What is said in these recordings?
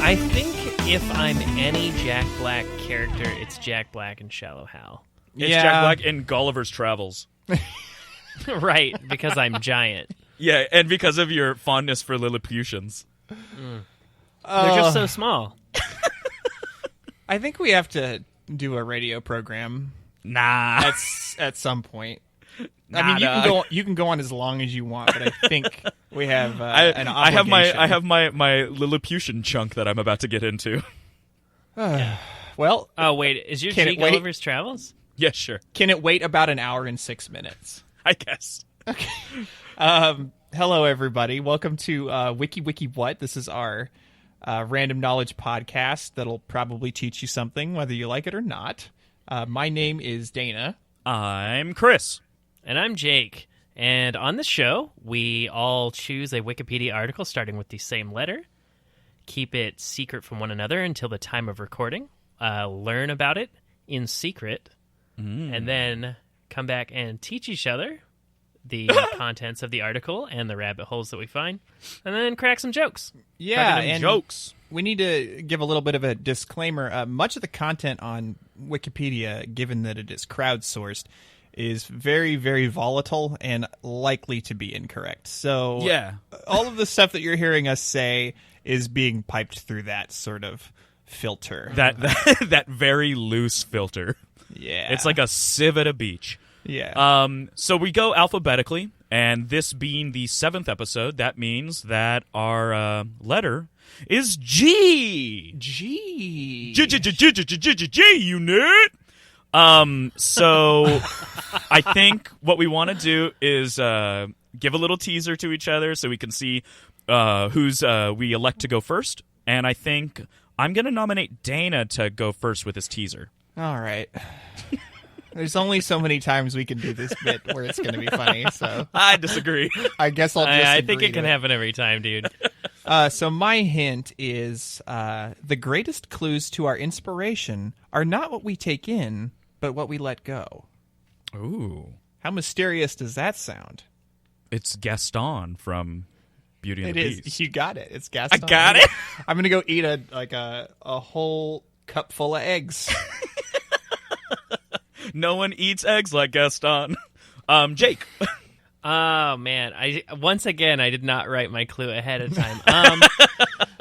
I think if I'm any Jack Black character, it's Jack Black and Shallow Hal. It's Jack Black in Gulliver's Travels. Right, because I'm giant. Yeah, and because of your fondness for Lilliputians. They're just so small. I think we have to do a radio program Nah. at some point. Nah, I mean, dog. you can go on as long as you want, but I think we have an I have obligation. my Lilliputian chunk that I'm about to get into. Well, Oh, wait, is your Can G it wait? Gulliver's Travels? Yeah, sure. can it wait about an hour and 6 minutes? I guess. Hello, everybody. Welcome to Wiki Wiki What. This is our random knowledge podcast that'll probably teach you something, whether you like it or not. My name is Dana. I'm Chris. And I'm Jake. And on the show, we all choose a Wikipedia article starting with the same letter, keep it secret from one another until the time of recording, learn about it in secret, and then come back and teach each other the contents of the article and the rabbit holes that we find, and then crack some jokes. Yeah, Cracking them jokes. We need to give a little bit of a disclaimer. Much of the content on Wikipedia, given that it is crowdsourced, is very, very volatile and likely to be incorrect. So Yeah. all of the stuff that you're hearing us say is being piped through that sort of filter. That very loose filter. Yeah. It's like a sieve at a beach. Yeah. So we go alphabetically, and this being the 7th episode, that means that our letter is G. G. G unit. So I think what we want to do is give a little teaser to each other so we can see who's we elect to go first. And I think I'm going to nominate Dana to go first with his teaser. All right. There's only so many times we can do this bit where it's going to be funny, so I disagree. I guess I'll just I think agree it can to happen every time, dude. So my hint is the greatest clues to our inspiration are not what we take in, but what we let go. Ooh. How mysterious does that sound? It's Gaston from Beauty and It the is. Beast. You got it. It's Gaston. I got it. I'm gonna go eat a whole cup full of eggs. No one eats eggs like Gaston. Jake. Oh, man. Once again, I did not write my clue ahead of time.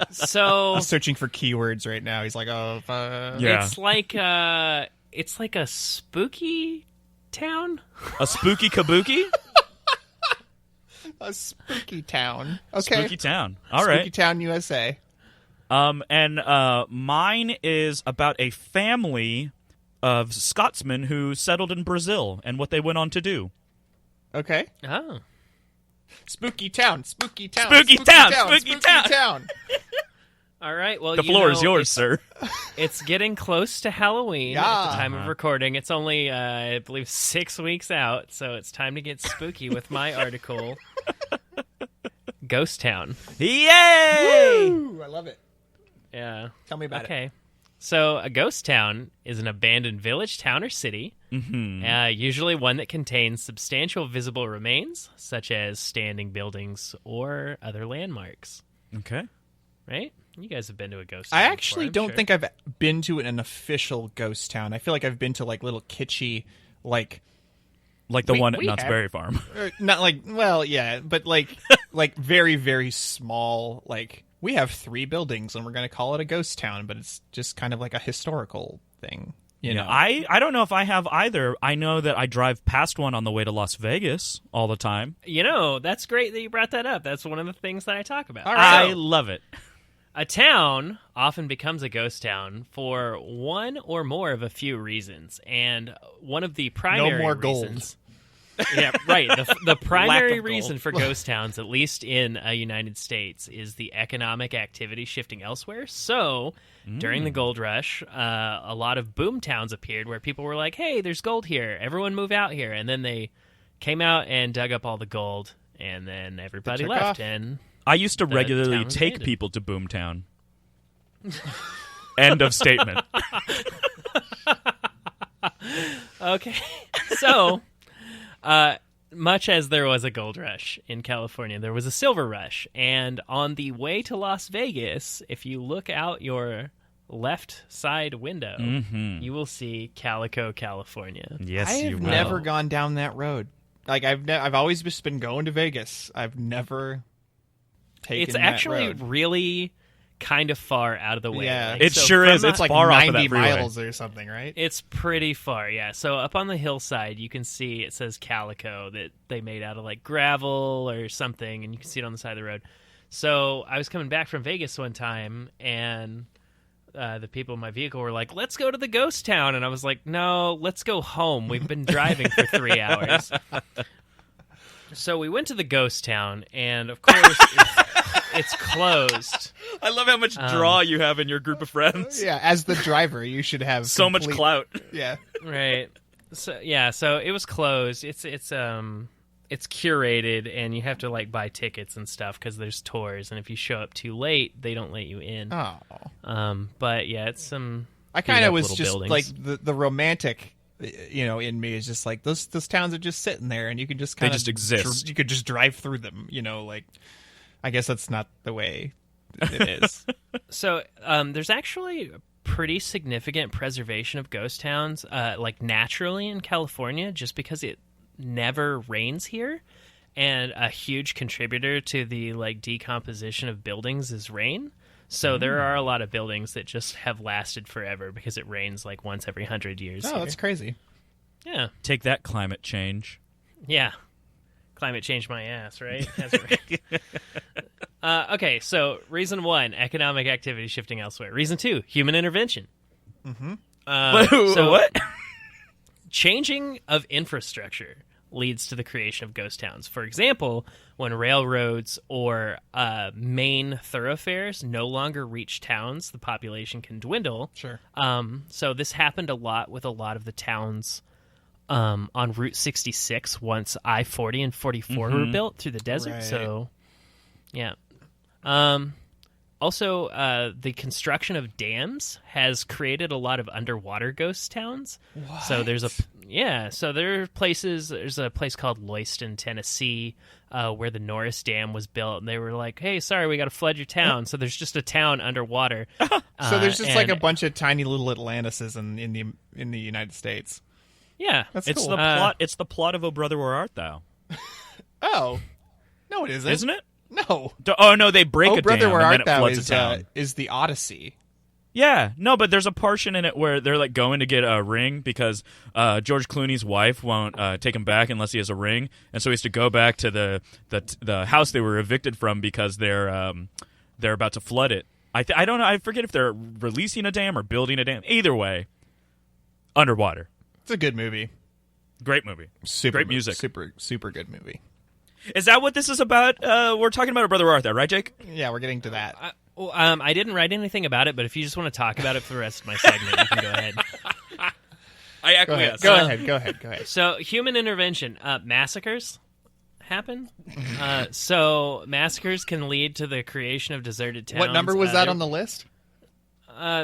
So He's searching for keywords right now. He's like, oh, Yeah. it's like a spooky town. A spooky kabuki? a spooky town. Okay, Spooky town. All right. Spooky town, USA. And mine is about a family of Scotsmen who settled in Brazil and what they went on to do. Okay. Oh. Spooky town. Spooky town. Spooky town, spooky town. town. All right. Well, The floor is yours, sir. It's getting close to Halloween at Yeah. the time of recording. It's only, I believe, 6 weeks out, so it's time to get spooky with my article, Ghost Town. Yay! Ooh, I love it. Yeah. Tell me about it. Okay. So a ghost town is an abandoned village, town, or city, usually one that contains substantial visible remains, such as standing buildings or other landmarks. Okay. Right? You guys have been to a ghost town I before, actually I'm don't sure. think I've been to an official ghost town. I feel like I've been to like little kitschy, like Like the one at we Knott's have- Berry Farm. not like yeah, but like like very very small. Like we have 3 buildings and we're gonna call it a ghost town, but it's just kind of like a historical thing. You know, I don't know if I have either. I know that I drive past one on the way to Las Vegas all the time. You know, that's great that you brought that up. That's one of the things that I talk about. All right. I love it. A town often becomes a ghost town for one or more of a few reasons, and one of the primary more gold. reasons. Yeah, right. The primary of reason gold. for ghost towns, at least in the United States, is the economic activity shifting elsewhere. So during the gold rush, a lot of boom towns appeared where people were like, hey, there's gold here. Everyone move out here. And then they came out and dug up all the gold, and then everybody took left. off. And I used to The regularly town was take abandoned. people to Boomtown. End of statement. okay. So, much as there was a gold rush in California, there was a silver rush. And on the way to Las Vegas, if you look out your left side window, you will see Calico, California. Yes, I you have will. never gone down that road. Like I've always just been going to Vegas. I've never taken It's that actually road. really kind of far out of the way. Yeah. It sure from is. the- It's like far off of 90 that freeway. miles or something, right? It's pretty far, yeah. So up on the hillside, you can see it says Calico that they made out of like gravel or something, and you can see it on the side of the road. So I was coming back from Vegas one time, and the people in my vehicle were like, let's go to the ghost town. And I was like, no, let's go home. We've been driving for 3 hours. So we went to the ghost town, and of course, it's closed. I love how much draw you have in your group of friends. Yeah, as the driver, you should have So much complete- clout. Yeah. Right. So yeah, so it was closed. It's curated, and you have to like buy tickets and stuff because there's tours, and if you show up too late, they don't let you in. Oh. But yeah, it's some. I kind beat of up was little just buildings. like the romantic, in me is just like those towns are just sitting there, and you can just kind of just exist. you could just drive through them. Like, I guess that's not the way it is. So there's actually a pretty significant preservation of ghost towns, like naturally in California, just because it never rains here, and a huge contributor to the like decomposition of buildings is rain. So there are a lot of buildings that just have lasted forever because it rains like once every 100 years. Oh, here. that's crazy. Yeah. Take that, climate change. Yeah. Climate changed my ass, right? That's right. Okay, so reason 1, economic activity shifting elsewhere. Reason 2, human intervention. So what? changing of infrastructure leads to the creation of ghost towns. For example, when railroads or main thoroughfares no longer reach towns, the population can dwindle. Sure. So this happened a lot with a lot of the towns on Route 66 once I-40 and 44 were built through the desert. Right. So, yeah. Also, the construction of dams has created a lot of underwater ghost towns. What? So there's so there are places. There's a place called Loyston, Tennessee, where the Norris Dam was built, and they were like, "Hey, sorry, we got to flood your town." So there's just a town underwater. So there's just like and- a bunch of tiny little Atlantises in the United States. Yeah, That's It's cool. the plot. It's the plot of "Oh Brother, Where Art Thou?" Oh, no, it isn't. Isn't it? No. Oh no, they break Oh, a brother, dam where and then art it thou floods is a town. is the Odyssey. Yeah, no, but there's a portion in it where they're like going to get a ring because George Clooney's wife won't take him back unless he has a ring, and so he has to go back to the house they were evicted from because they're about to flood it. I don't know. I forget if they're releasing a dam or building a dam. Either way, underwater. It's a good movie. Great movie. Super Great music. Super good movie. Is that what this is about? We're talking about "Oh Brother, Where Art Thou?" Right, Jake? Yeah, we're getting to that. I didn't write anything about it, but if you just want to talk about it for the rest of my segment, you can go ahead. I Go ahead. acquiesce. Go ahead. So, human intervention. Massacres happen. So, massacres can lead to the creation of deserted towns. What number was that on the list?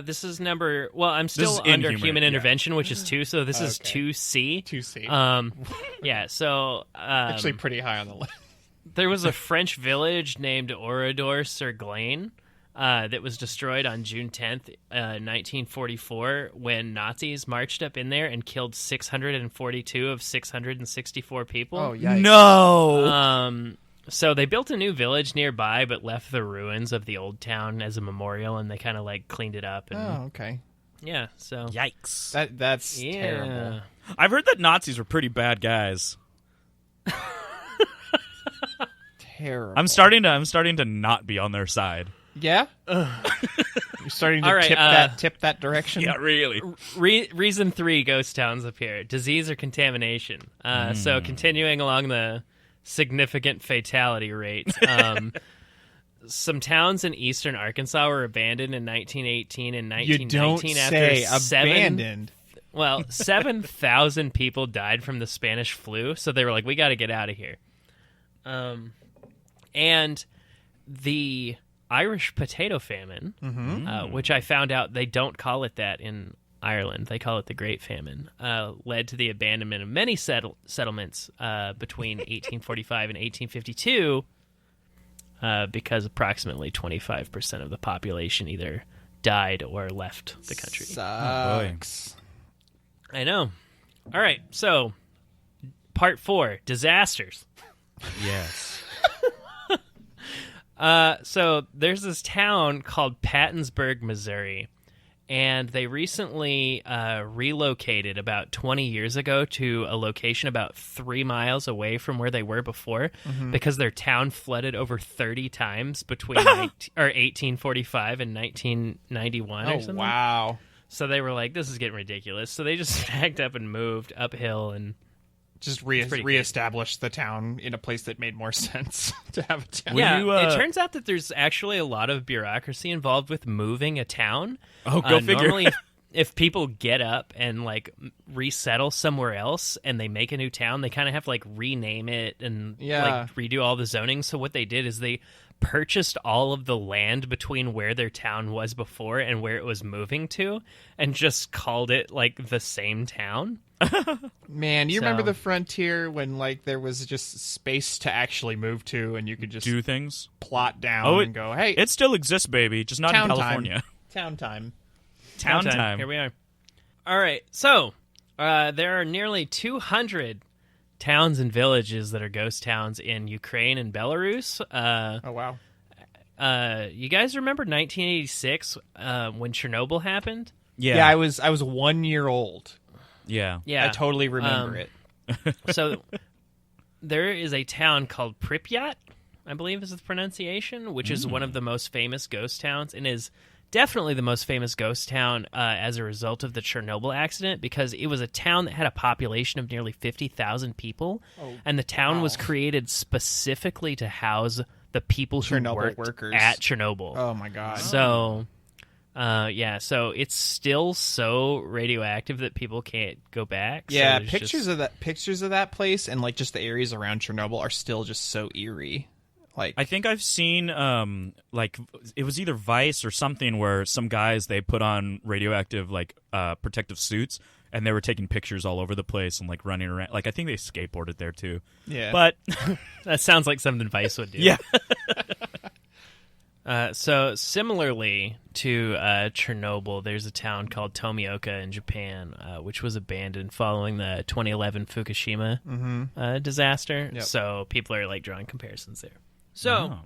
This is number... Well, I'm still is under inhuman, human yeah. intervention, which is 2, so this is Okay. 2C. 2C. Yeah, so... Actually, pretty high on the list. there was a French village named Oradour-sur-Glane that was destroyed on June 10th, 1944, when Nazis marched up in there and killed 642 of 664 people. Oh, yikes. No. So they built a new village nearby, but left the ruins of the old town as a memorial, and they kind of like cleaned it up. And, Oh, okay. yeah, so Yikes. That's yeah. terrible. I've heard that Nazis were pretty bad guys. Terrible. I'm starting to not be on their side. Yeah? You're starting to All right, tip that direction. Yeah, really. Reason 3 ghost towns appear. Disease or contamination. So continuing along the significant fatality rate. Some towns in eastern Arkansas were abandoned in 1918 and 1919 You don't say abandoned. 7,000 people died from the Spanish flu, so they were like, we got to get out of here. And the Irish potato famine, which I found out they don't call it that in Ireland. They call it the Great Famine, led to the abandonment of many settlements between 1845 and 1852 because approximately 25% of the population either died or left the country. Sucks. I know. All right, so part 4, disasters. Yes. So there's this town called Pattonsburg, Missouri, and they recently relocated about 20 years ago to a location about 3 miles away from where they were before because their town flooded over 30 times between 1845 and 1991 or something. Wow. So they were like, this is getting ridiculous. So they just packed up and moved uphill and Just pretty reestablish the town in a place that made more sense to have a town. Yeah, it turns out that there's actually a lot of bureaucracy involved with moving a town. Oh, go figure. Normally, if people get up and like resettle somewhere else and they make a new town, they kind of have to like rename it and like redo all the zoning. So what they did is they purchased all of the land between where their town was before and where it was moving to and just called it like the same town. Man, you remember the frontier when like there was just space to actually move to and you could just do things, plot down and go, hey, it still exists, baby, just not in California. Town time. Here we are. All right, so there are nearly 200 towns and villages that are ghost towns in Ukraine and Belarus. Oh wow. You guys remember 1986 when Chernobyl happened? Yeah, I was 1 year old. Yeah. I totally remember it. So there is a town called Pripyat, I believe is the pronunciation, which is one of the most famous ghost towns and is definitely the most famous ghost town as a result of the Chernobyl accident because it was a town that had a population of nearly 50,000 people, and the town was created specifically to house the people who worked at Chernobyl. Oh my god. So so it's still so radioactive that people can't go back. Yeah, so pictures of that place and like just the areas around Chernobyl are still just so eerie. Like I think I've seen like it was either Vice or something where some guys they put on radioactive like protective suits and they were taking pictures all over the place and like running around. Like I think they skateboarded there too. Yeah. But that sounds like something Vice would do. Yeah. So similarly to Chernobyl, there's a town called Tomioka in Japan, which was abandoned following the 2011 Fukushima disaster. Yep. So people are like drawing comparisons there. So,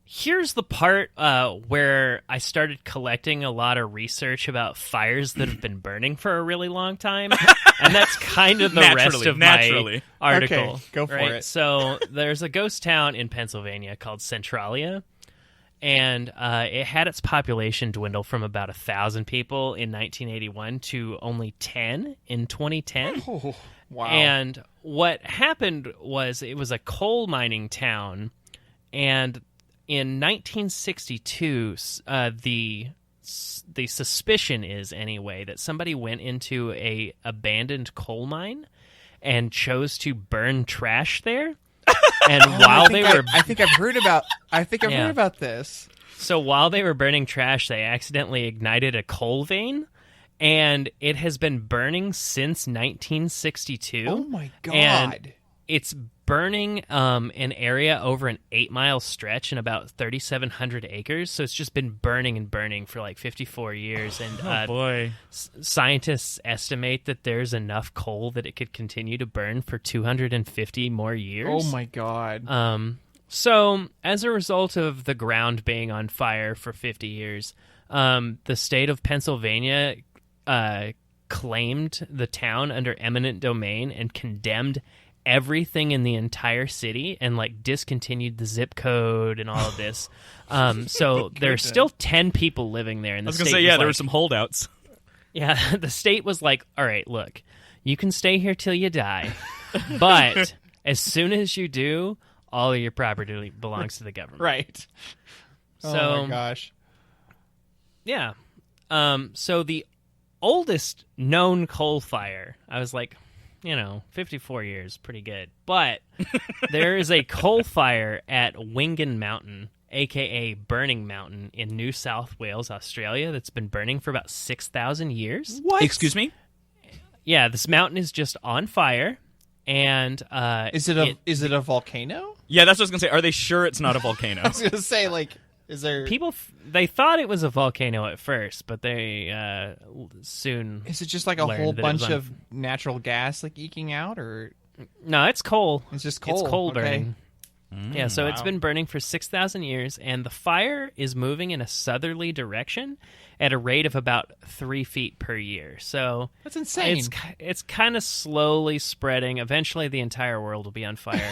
here's the part where I started collecting a lot of research about fires that have been burning for a really long time, and that's kind of the rest of my article. Okay, go for it. So there's a ghost town in Pennsylvania called Centralia, and it had its population dwindle from about 1,000 people in 1981 to only 10 in 2010. Oh, wow. And what happened was it was a coal mining town, and in 1962, the suspicion is anyway that somebody went into a abandoned coal mine and chose to burn trash there. And I think I've heard about this. So while they were burning trash, they accidentally ignited a coal vein. And it has been burning since 1962. Oh my god! And it's burning an area over an 8-mile stretch in about 3,700 acres. So it's just been burning and burning for like 54 years. And scientists estimate that there's enough coal that it could continue to burn for 250 more years. Oh my god! So as a result of the ground being on fire for 50 years, the state of Pennsylvania claimed the town under eminent domain and condemned everything in the entire city and like discontinued the zip code and all of this. So there's still 10 people living there. And I was going to say, yeah, there were some holdouts. Yeah, the state was like, all right, look, you can stay here till you die, but as soon as you do, all of your property belongs to the government. Right. So, oh my gosh. Yeah. So the oldest known coal fire, I was like, 54 years, pretty good. But there is a coal fire at Wingan Mountain, a.k.a. Burning Mountain, in New South Wales, Australia, that's been burning for about 6,000 years. What? Excuse me? Yeah, this mountain is just on fire, and Is it a volcano? Yeah, that's what I was going to say. Are they sure it's not a volcano? I was going to say, like, is there... people, they thought it was a volcano at first, but they soon... Is it just like a whole that it bunch was on- of natural gas, like, eking out, or... No, it's coal. It's just coal. It's coal Okay. burning. Yeah, so it's wow. been burning for 6,000 years, and the fire is moving in a southerly direction at a rate of about 3 feet per year. So That's insane. it's kind of slowly spreading. Eventually, the entire world will be on fire.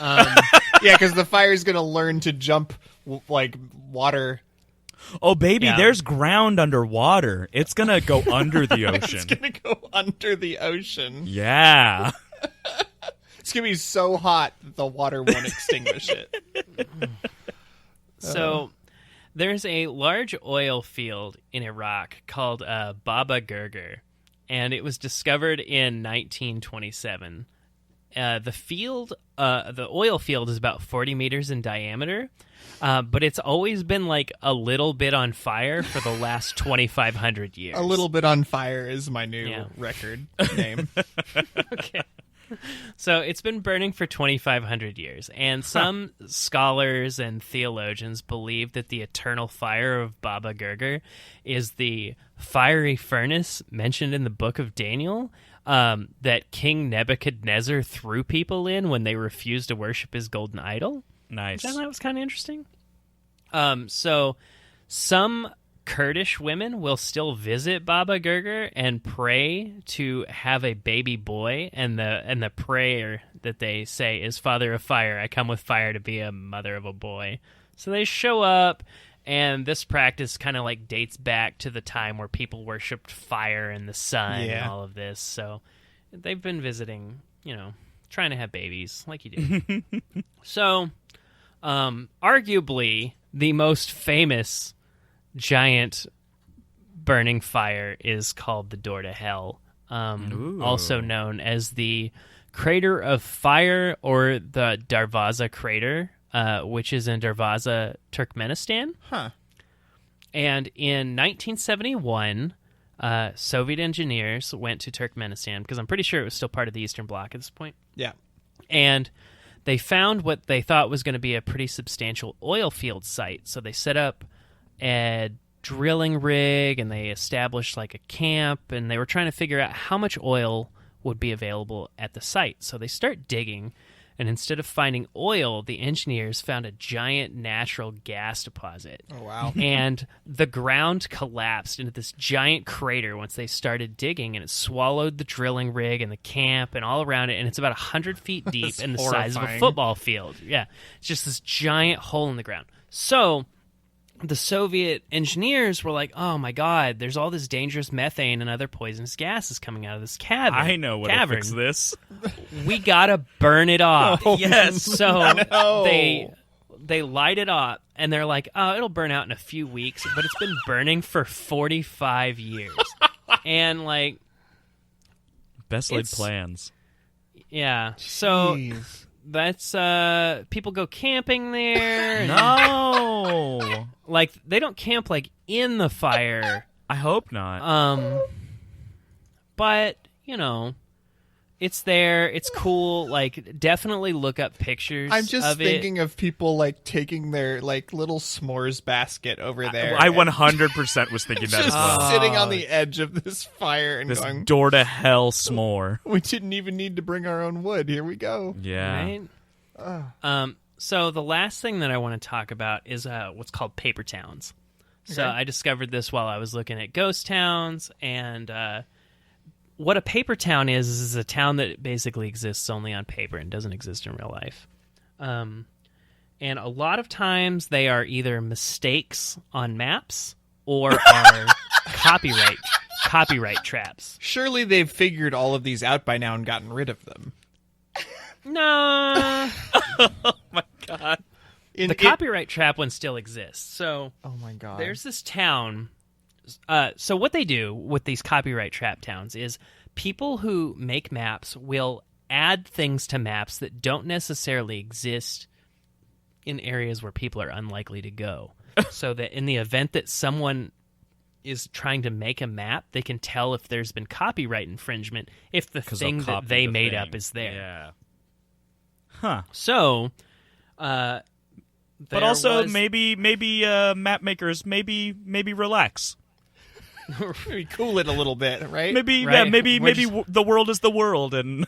Yeah, because the fire is going to learn to jump, like, water. Oh, baby, Yeah. there's ground underwater. It's going to go under the ocean. It's going to go under the ocean. Yeah. It's going to be so hot that the water won't extinguish it. So there's a large oil field in Iraq called Baba Gurgur, and it was discovered in 1927. The oil field is about 40 meters in diameter, but it's always been like a little bit on fire for the last 2,500 years. A little bit on fire is my new Yeah. record name. Okay. So it's been burning for 2,500 years, and some scholars and theologians believe that the eternal fire of Baba Gurgur is the fiery furnace mentioned in the book of Daniel that King Nebuchadnezzar threw people in when they refused to worship his golden idol. Nice. Which I thought was kind of interesting. So some Kurdish women will still visit Baba Gurgur and pray to have a baby boy, and the prayer that they say is, "Father of fire, I come with fire to be a mother of a boy." So they show up, and this practice kind of like dates back to the time where people worshipped fire and the sun and Yeah. all of this. So they've been visiting, trying to have babies like you do. So, arguably the most famous giant burning fire is called the Door to Hell, also known as the Crater of Fire or the Darvaza Crater, which is in Darvaza, Turkmenistan. Huh. And in 1971, Soviet engineers went to Turkmenistan, because I'm pretty sure it was still part of the Eastern Bloc at this point, Yeah. and they found what they thought was going to be a pretty substantial oil field site. So they set up a drilling rig, and they established like a camp, and they were trying to figure out how much oil would be available at the site. So they start digging, and instead of finding oil, the engineers found a giant natural gas deposit. Oh, wow. And the ground collapsed into this giant crater once they started digging, and it swallowed the drilling rig and the camp and all around it, and it's about 100 feet deep That's and the size of a horrifying. football field. Yeah, it's just this giant hole in the ground. So the Soviet engineers were like, oh my God, there's all this dangerous methane and other poisonous gases coming out of this cavern. I know what to fix this. We gotta burn it off. Yes. So No. they light it up, and they're like, oh, it'll burn out in a few weeks, but it's been burning for 45 years. And like, Best laid It's- plans. yeah. So Jeez. that's people go camping there. No. Like, they don't camp like in the fire. I hope not. But it's there. It's cool. Like, definitely look up pictures. I'm just of thinking of people like taking their like little s'mores basket over there. I and 100% was thinking that as just well. sitting on the edge of this fire and This going, door to hell s'more. we didn't even need to bring our own wood. Here we go. Yeah. Right? So the last thing that I want to talk about is what's called paper towns. So Okay. I discovered this while I was looking at ghost towns, and what a paper town is a town that basically exists only on paper and doesn't exist in real life. And a lot of times they are either mistakes on maps or are copyright traps. Surely they've figured all of these out by now and gotten rid of them. No. Oh my god. The copyright trap one still exists. So oh my god. there's this town. So what they do with these copyright trap towns is people who make maps will add things to maps that don't necessarily exist in areas where people are unlikely to go. So that in the event that someone is trying to make a map, they can tell if there's been copyright infringement if the thing that they made up is there. Yeah. Huh. So, But also maybe map makers maybe relax. Maybe cool it a little bit, right? Maybe Right. maybe the world is the world and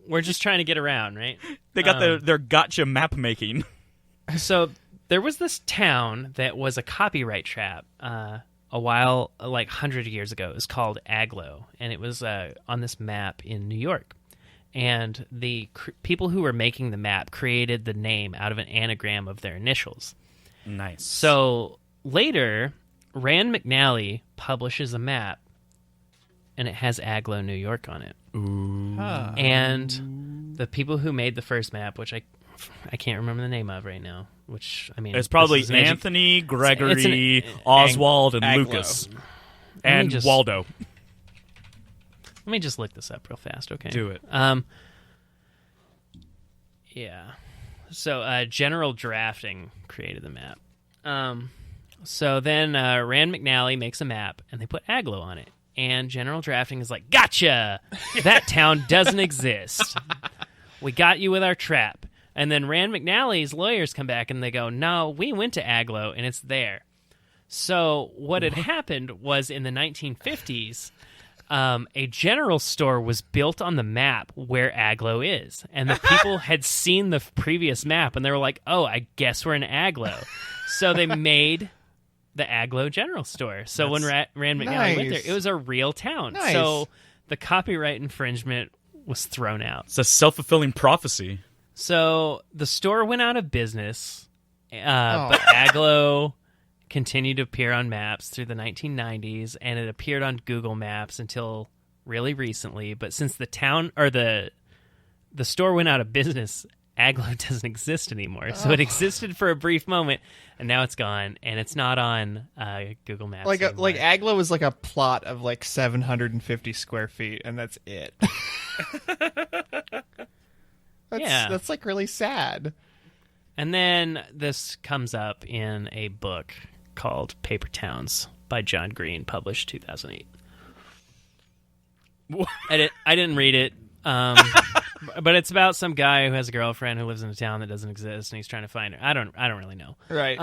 we're just trying to get around, right? they got their gotcha map making. So there was this town that was a copyright trap a while, like 100 years ago. It was called Aglo, and it was on this map in New York. And the people who were making the map created the name out of an anagram of their initials. Nice. So later, Rand McNally publishes a map, and it has Aglo, New York on it. Ooh. Huh. And the people who made the first map, which I can't remember the name of right now, which, I mean... It's probably this is Anthony, Gregory, it's Oswald, and Aglo. Lucas. Let me And just- Waldo. Let me just look this up real fast, okay? Do it. Yeah. So, General Drafting created the map. So then Rand McNally makes a map, and they put Aglo on it. And General Drafting is like, gotcha! That town doesn't exist. We got you with our trap. And then Rand McNally's lawyers come back, and they go, no, we went to Aglo, and it's there. So what had happened was in the 1950s, a general store was built on the map where Aglo is. And the people had seen the previous map, and they were like, oh, I guess we're in Aglo. So they made the Aglo General Store. So when Rand McNally went there, Nice. it was a real town. Nice. So the copyright infringement was thrown out. It's a self-fulfilling prophecy. So the store went out of business, but Aglo continued to appear on maps through the 1990s, and it appeared on Google Maps until really recently. But since the town or the store went out of business, Aglo doesn't exist anymore. So it existed for a brief moment, and now it's gone, and it's not on Google Maps anymore. Like Aglo is like a plot of like 750 square feet, and that's it. That's like really sad. And then this comes up in a book called Paper Towns by John Green, published 2008. I didn't read it, but it's about some guy who has a girlfriend who lives in a town that doesn't exist, and he's trying to find her. I don't really know. Right.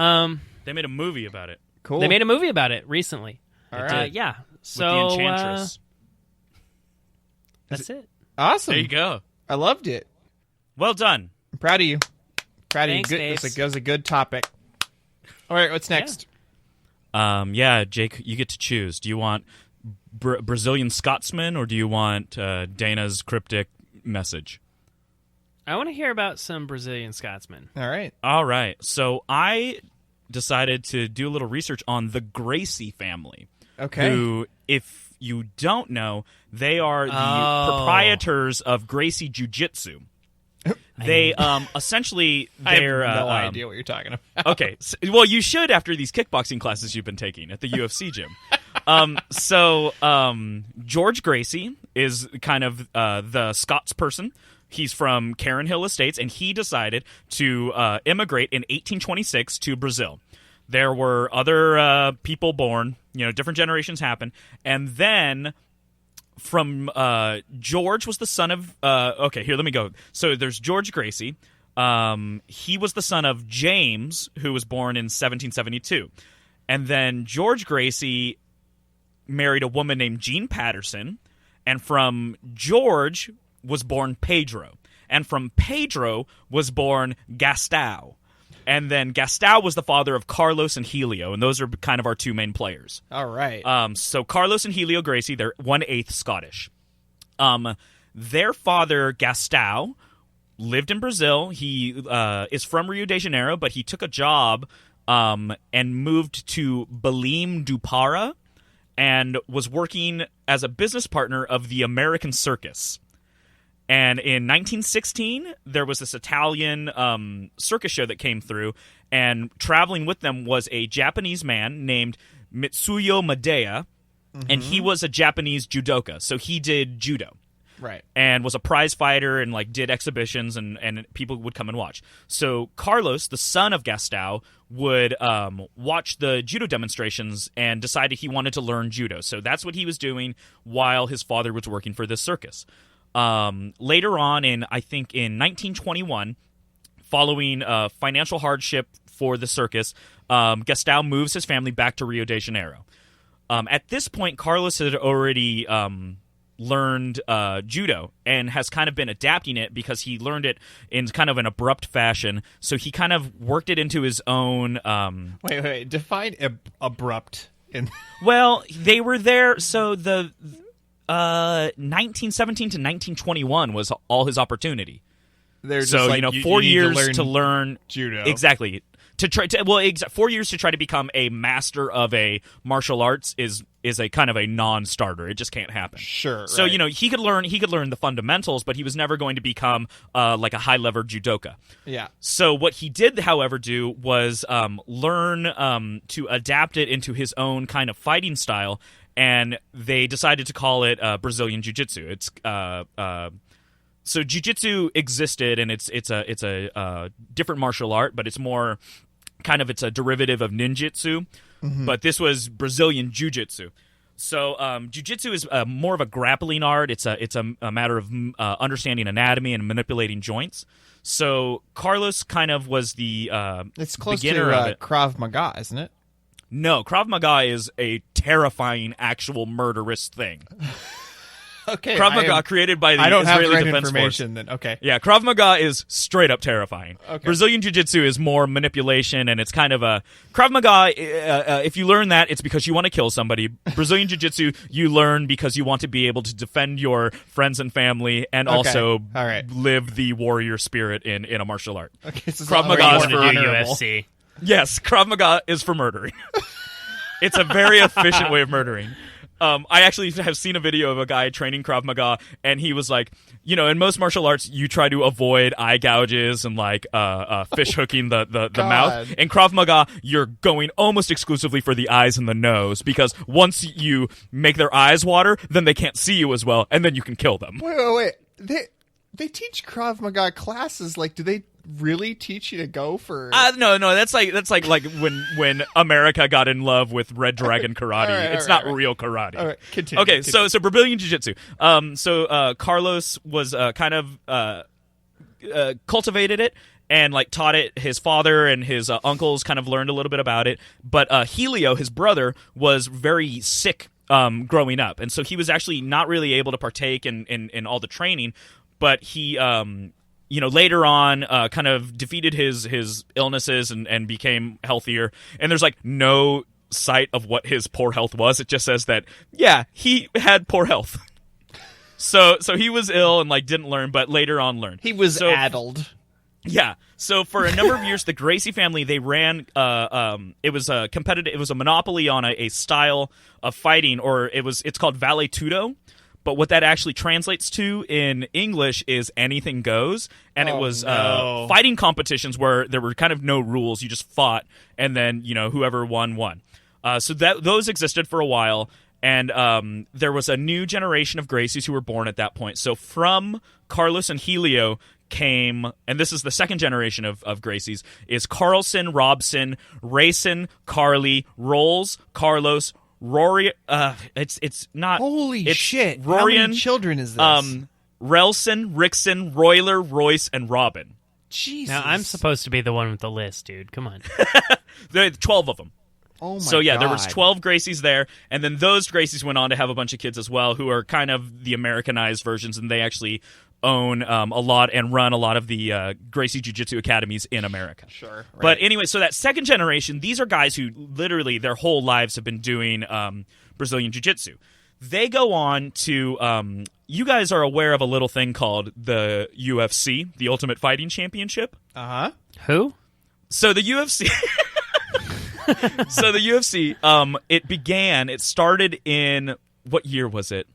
They made a movie about it. Cool. They made a movie about it recently. All right. Yeah. With So the Enchantress. that's it. Awesome. There you go. I loved it. Well done. I'm proud of you. Proud Thanks, of you. Mace. It was a good topic. All right, what's next? Yeah, Jake, you get to choose. Do you want Brazilian Scotsman, or do you want Dana's cryptic message? I want to hear about some Brazilian Scotsmen. All right. All right. So I decided to do a little research on the Gracie family. Okay. Who, if you don't know, they are the Oh. proprietors of Gracie Jiu-Jitsu. They essentially I have they're no idea what you're talking about. okay. Well, you should after these kickboxing classes you've been taking at the UFC gym. George Gracie is kind of the Scots person. He's from Karen Hill Estates, and he decided to immigrate in 1826 to Brazil. There were other people born, different generations happen, and then from George was the son of okay, here, let me go. So there's George Gracie. He was the son of James, who was born in 1772. And then George Gracie married a woman named Jean Patterson, and from George was born Pedro. And from Pedro was born Gastão. And then Gastão was the father of Carlos and Helio, and those are kind of our two main players. All right. So Carlos and Helio Gracie, they're 1/8 Scottish. Their father, Gastão, lived in Brazil. He is from Rio de Janeiro, but he took a job and moved to Belém do Pará and was working as a business partner of the American Circus. And in 1916, there was this Italian circus show that came through, and traveling with them was a Japanese man named Mitsuyo Madea, and he was a Japanese judoka, so he did judo. Right. And was a prize fighter and like did exhibitions and people would come and watch. So Carlos, the son of Gastão, would watch the judo demonstrations and decided he wanted to learn judo. So that's what he was doing while his father was working for this circus. Later on I think in 1921, following financial hardship for the circus, Gastão moves his family back to Rio de Janeiro. At this point, Carlos had already learned judo and has kind of been adapting it because he learned it in kind of an abrupt fashion. So he kind of worked it into his own. Wait. Define abrupt. Well, they were there. So the 1917 to 1921 was all his opportunity. They're just so like, 4 you years to learn judo. Exactly. To try to 4 years to try to become a master of a martial arts is a kind of a non-starter. It just can't happen. Sure. So right. he could learn the fundamentals, but he was never going to become like a high-level judoka. Yeah. So what he did, however, do was learn to adapt it into his own kind of fighting style, and they decided to call it Brazilian Jiu-Jitsu. It's so Jiu-Jitsu existed, and it's a different martial art, but it's more kind of it's a derivative of ninjutsu. But this was Brazilian Jiu-Jitsu. So Jiu-Jitsu is more of a grappling art. It's a matter of understanding anatomy and manipulating joints. So Carlos kind of was the it's close beginner to of it. Krav Maga, isn't it? No, Krav Maga is a terrifying, actual murderous thing. Okay, Krav Maga created by the I don't Israeli have the right Defense information. Force. Then okay, Yeah, Krav Maga is straight up terrifying. Okay. Brazilian Jiu-Jitsu is more manipulation, and it's kind of a Krav Maga. If you learn that, it's because you want to kill somebody. Brazilian Jiu-Jitsu, you learn because you want to be able to defend your friends and family, and also All right. live the warrior spirit in a martial art. Okay, so Krav Or Maga you is want to for do honorable. UFC. Yes, Krav Maga is for murdering. It's a very efficient way of murdering. I actually have seen a video of a guy training Krav Maga, and he was like, in most martial arts, you try to avoid eye gouges and like fish hooking the mouth. In Krav Maga, you're going almost exclusively for the eyes and the nose, because once you make their eyes water, then they can't see you as well, and then you can kill them. Wait. They teach Krav Maga classes. Like, do they really teach you to go for? No. That's like when America got in love with Red Dragon karate. It's not real karate. All right, continue. Okay, so Brazilian Jiu-Jitsu. So Carlos was kind of cultivated it and like taught it. His father and his uncles kind of learned a little bit about it. But Helio, his brother, was very sick growing up, and so he was actually not really able to partake in all the training. But he, later on, kind of defeated his illnesses and became healthier. And there's like no sight of what his poor health was. It just says that, yeah, he had poor health. So he was ill and like didn't learn, but later on learned. He was addled. Yeah. So for a number of years, the Gracie family, they ran. It was a competitive. It was a monopoly on a style of fighting, or it's called Vale Tudo. But what that actually translates to in English is anything goes. And it was fighting competitions where there were kind of no rules. You just fought, and then, whoever won. So those existed for a while. And there was a new generation of Gracies who were born at that point. So from Carlos and Helio came, and this is the second generation of Gracies, is Carlson, Robson, Rayson, Carly, Rolls, Carlos, Rory, it's not. Holy it's shit! Rorian, How many children is this? Relson, Rickson, Royler, Royce, and Robin. Jesus. Now, I'm supposed to be the one with the list, dude. Come on. There are 12 of them. Oh my So yeah, God. there was 12 Gracies there, and then those Gracies went on to have a bunch of kids as well, who are kind of the Americanized versions, and they actually own a lot and run a lot of the Gracie Jiu-Jitsu academies in America. Sure. Right. But anyway, so that second generation, these are guys who literally their whole lives have been doing Brazilian Jiu-Jitsu. They go on to you guys are aware of a little thing called the UFC, the Ultimate Fighting Championship. Who? So the UFC. It started in, what year was it?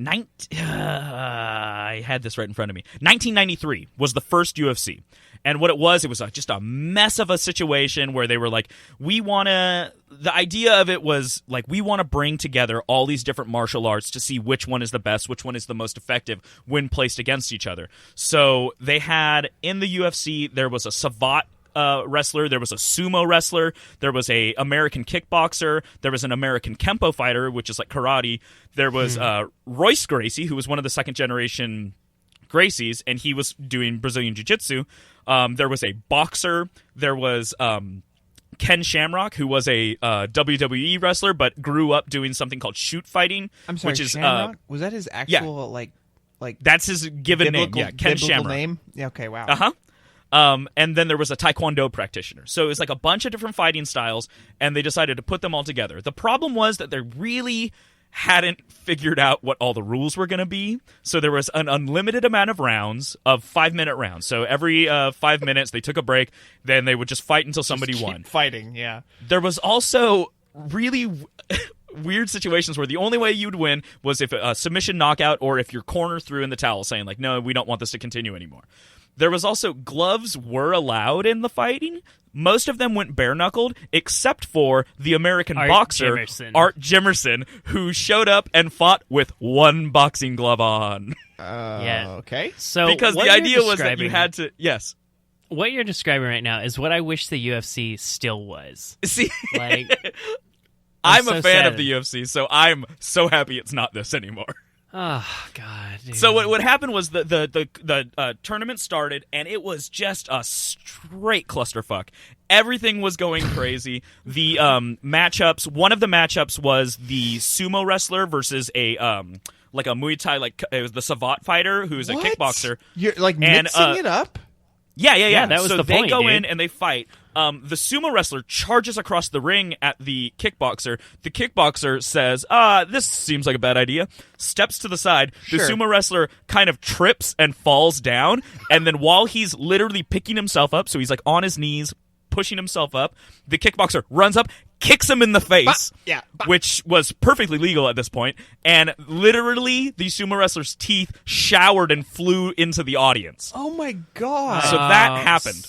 I had this right in front of me. 1993 was the first UFC. And what it was just a mess of a situation where they were like, the idea of it was like, we want to bring together all these different martial arts to see which one is the best, which one is the most effective when placed against each other. So they had, in the UFC, there was a savate wrestler, there was a sumo wrestler, there was a American kickboxer, there was an American kempo fighter, which is like karate. There was Royce Gracie, who was one of the second generation Gracies, and he was doing Brazilian Jiu-Jitsu. There was a boxer. There was Ken Shamrock, who was a WWE wrestler, but grew up doing something called shoot fighting. I'm sorry, which is Shamrock? Was that his actual like? That's his given name. Yeah, Ken Shamrock. Name? Yeah. Okay. Wow. And then there was a Taekwondo practitioner. So it was like a bunch of different fighting styles, and they decided to put them all together. The problem was that they really hadn't figured out what all the rules were going to be. So there was an unlimited amount of rounds, of 5-minute rounds. So every 5 minutes, they took a break. Then they would just fight until somebody won. Fighting, yeah. There was also really weird situations where the only way you'd win was if a submission knockout or if your corner threw in the towel saying, like, no, we don't want this to continue anymore. There was also gloves were allowed in the fighting. Most of them went bare-knuckled, except for the American boxer, Art Jimerson, who showed up and fought with one boxing glove on. Okay. So because the idea was that you had to... Yes. What you're describing right now is what I wish the UFC still was. See? Like, I'm so a fan sad. of the UFC, so I'm so happy it's not this anymore. Oh, God. Dude. So what happened was the tournament started, and it was just a straight clusterfuck. Everything was going crazy. The matchups, one of the matchups was the sumo wrestler versus a Muay Thai, it was the savate fighter who's a kickboxer. You're like mixing it up? Yeah. That was so the they point, go dude. in and they fight. The sumo wrestler charges across the ring at the kickboxer. The kickboxer says, this seems like a bad idea. Steps to the side. The sumo wrestler kind of trips and falls down. And then while he's literally picking himself up, so he's like on his knees, pushing himself up, the kickboxer runs up, kicks him in the face, which was perfectly legal at this point, and literally the sumo wrestler's teeth showered and flew into the audience. Oh my God. So that happened.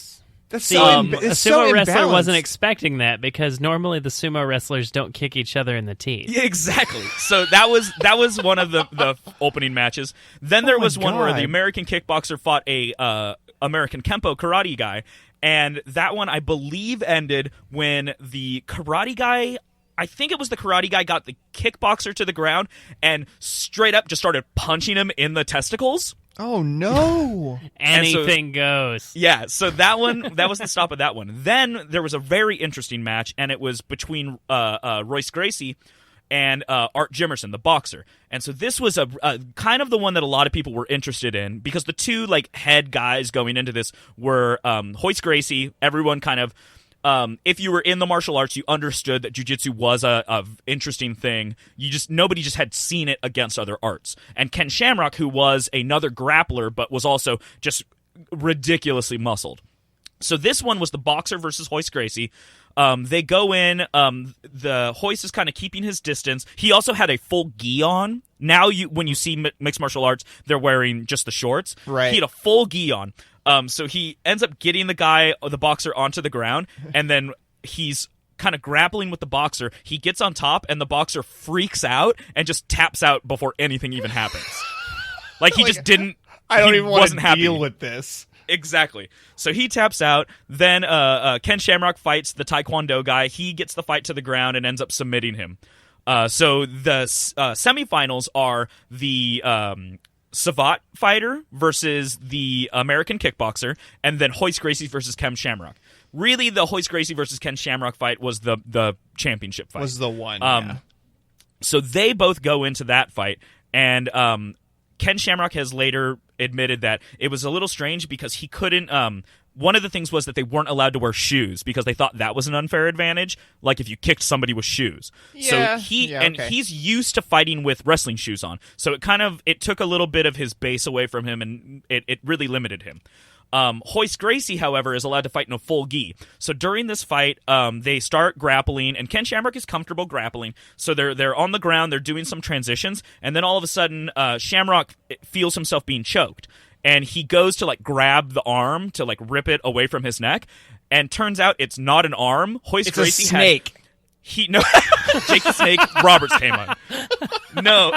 That's See, so a it's sumo so wrestler imbalanced. wasn't expecting that because normally the sumo wrestlers don't kick each other in the teeth. Yeah, exactly. So that was one of the opening matches. Then there was one where the American kickboxer fought a American kempo karate guy, and that one I believe ended when the karate guy, I think it was the karate guy, got the kickboxer to the ground and straight up just started punching him in the testicles. Oh no. Anything goes. Yeah, so that was the stop of that one. Then there was a very interesting match, and it was between Royce Gracie and Art Jimerson, the boxer. And so this was a kind of the one that a lot of people were interested in because the two head guys going into this were Royce Gracie. Everyone kind of, if you were in the martial arts, you understood that jiu-jitsu was a interesting thing. Nobody just had seen it against other arts. And Ken Shamrock, who was another grappler, but was also just ridiculously muscled. So this one was the boxer versus Royce Gracie. They go in. The Royce is kind of keeping his distance. He also had a full gi on. Now, when you see mixed martial arts, they're wearing just the shorts. Right. He had a full gi on. So he ends up getting the boxer onto the ground, and then he's kind of grappling with the boxer. He gets on top, and the boxer freaks out and just taps out before anything even happens. He just didn't. I don't he even want wasn't to happy. deal with this. Exactly. So he taps out. Then Ken Shamrock fights the Taekwondo guy. He gets the fight to the ground and ends up submitting him. So the semifinals are the savate fighter versus the American kickboxer, and then Royce Gracie versus Ken Shamrock. Really, the Royce Gracie versus Ken Shamrock fight was the championship fight. Was the one. So they both go into that fight, and Ken Shamrock has later admitted that it was a little strange because he couldn't one of the things was that they weren't allowed to wear shoes because they thought that was an unfair advantage, like if you kicked somebody with shoes. Yeah, so okay. he's used to fighting with wrestling shoes on. So it took a little bit of his base away from him, and it really limited him. Hoist Gracie, however, is allowed to fight in a full gi. So during this fight, they start grappling, and Ken Shamrock is comfortable grappling. So they're on the ground, they're doing some transitions, and then all of a sudden, Shamrock feels himself being choked, and he goes to like grab the arm to like rip it away from his neck, and turns out it's not an arm. It's a snake. Jake the Snake Roberts came on. No.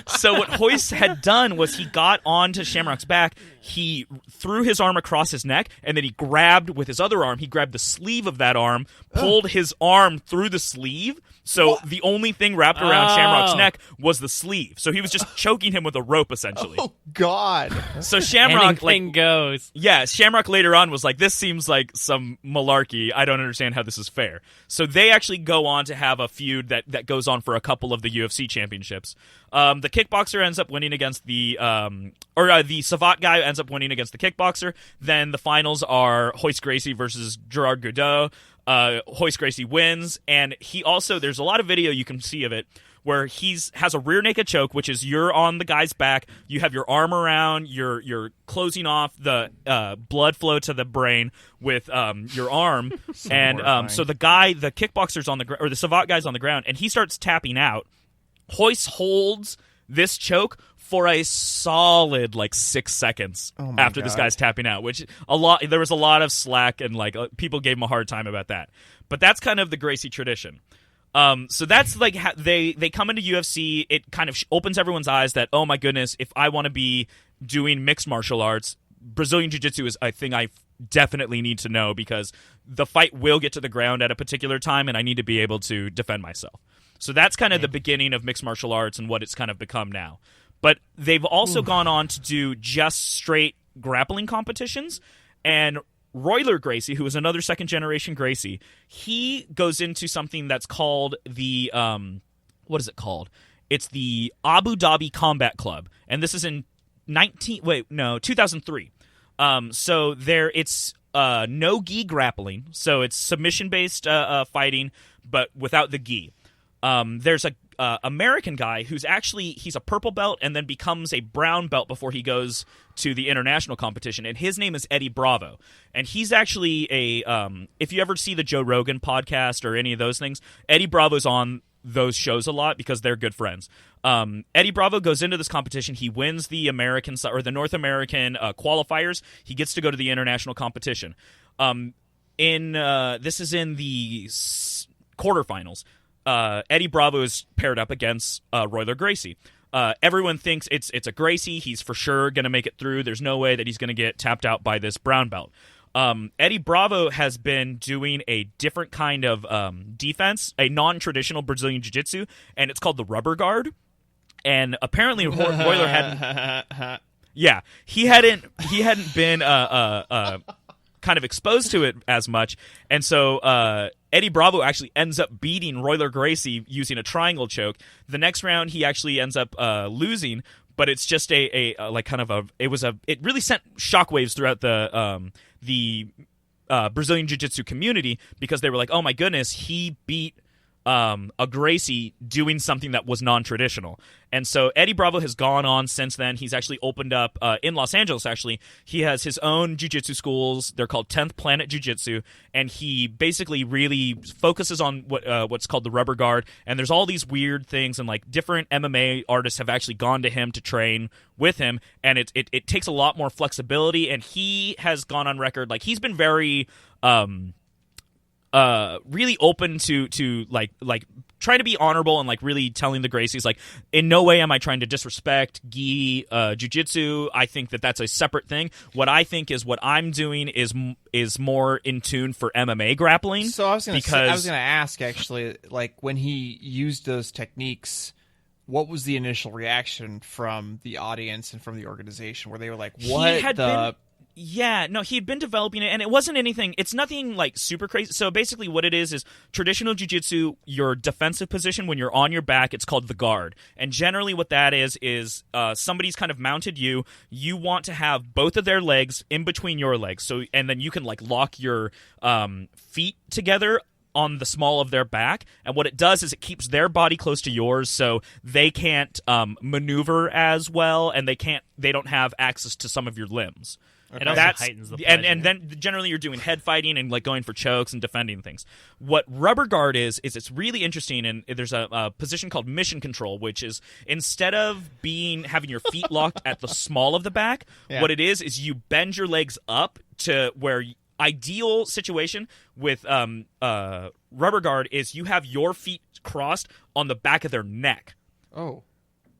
So what Hoist had done was he got onto Shamrock's back, he threw his arm across his neck, and then he grabbed with his other arm, he grabbed the sleeve of that arm, pulled his arm through the sleeve. So the only thing wrapped around Shamrock's neck was the sleeve. So he was just choking him with a rope, essentially. Oh, God. So Shamrock, Anything goes. Yeah, Shamrock later on was like, this seems like some malarkey. I don't understand how this is fair. So they actually go on to have a feud that goes on for a couple of the UFC championships. The kickboxer ends up winning against the Savate guy ends up winning against the kickboxer. Then the finals are Hoist Gracie versus Gerard Godot. Hoist Gracie wins, and he also, there's a lot of video you can see of it where has a rear naked choke, which is you're on the guy's back, you have your arm around, you're closing off the blood flow to the brain with your arm, and so the kickboxer's on the ground, or the Savate guy's on the ground, and he starts tapping out. Hoist holds this choke for a solid 6 seconds after this guy's tapping out, which there was a lot of slack, and people gave him a hard time about that. But that's kind of the Gracie tradition. So that's they come into UFC. It kind of opens everyone's eyes that, oh my goodness, if I want to be doing mixed martial arts, Brazilian Jiu-Jitsu is a thing I definitely need to know, because the fight will get to the ground at a particular time, and I need to be able to defend myself. So that's kind of the beginning of mixed martial arts and what it's kind of become now. But they've also gone on to do just straight grappling competitions. And Royler Gracie, who is another second-generation Gracie, he goes into something that's called the what is it called? It's the Abu Dhabi Combat Club. And this is in 2003. So it's no gi grappling. So it's submission-based fighting, but without the gi. There's a American guy who's he's a purple belt and then becomes a brown belt before he goes to the international competition, and his name is Eddie Bravo. And he's actually if you ever see the Joe Rogan podcast or any of those things, Eddie Bravo's on those shows a lot because they're good friends. Eddie Bravo goes into this competition. He wins the American or the North American qualifiers. He gets to go to the international competition. This is in the quarterfinals. Eddie Bravo is paired up against Royler Gracie. Everyone thinks it's a Gracie. He's for sure going to make it through. There's no way that he's going to get tapped out by this brown belt. Eddie Bravo has been doing a different kind of defense, a non-traditional Brazilian Jiu-Jitsu, and it's called the rubber guard. And apparently Royler hadn't... Yeah, he hadn't been kind of exposed to it as much, and so Eddie Bravo actually ends up beating Royler Gracie using a triangle choke. The next round, he actually ends up losing, but it's just it really sent shockwaves throughout the Brazilian Jiu-Jitsu community, because they were like, oh my goodness, he beat a Gracie doing something that was non-traditional. And so Eddie Bravo has gone on since then. He's actually opened up in Los Angeles, actually. He has his own jiu-jitsu schools. They're called 10th Planet Jiu-Jitsu, and he basically really focuses on what's called the rubber guard. And there's all these weird things, and different MMA artists have actually gone to him to train with him, and it takes a lot more flexibility. And he has gone on record, he's been very really open to try to be honorable, and really telling the Gracies, in no way am I trying to disrespect gi jiu-jitsu. I think that that's a separate thing. What I think is what I'm doing is more in tune for MMA grappling. So I was going to ask, actually, when he used those techniques, what was the initial reaction from the audience and from the organization, where they were like, what Yeah, no, he'd been developing it, and it wasn't anything. It's nothing like super crazy. So basically, what it is traditional jiu-jitsu. Your defensive position when you're on your back, it's called the guard. And generally, what that is somebody's kind of mounted you. You want to have both of their legs in between your legs, so and then you can like lock your feet together on the small of their back. And what it does is it keeps their body close to yours, so they can't maneuver as well, and they don't have access to some of your limbs. It also heightens the pleasure. And then generally you're doing head fighting and like going for chokes and defending things. What rubber guard is it's really interesting, and there's a position called mission control, which is instead of having your feet locked at the small of the back, what it is you bend your legs up to where ideal situation with rubber guard is you have your feet crossed on the back of their neck. Oh.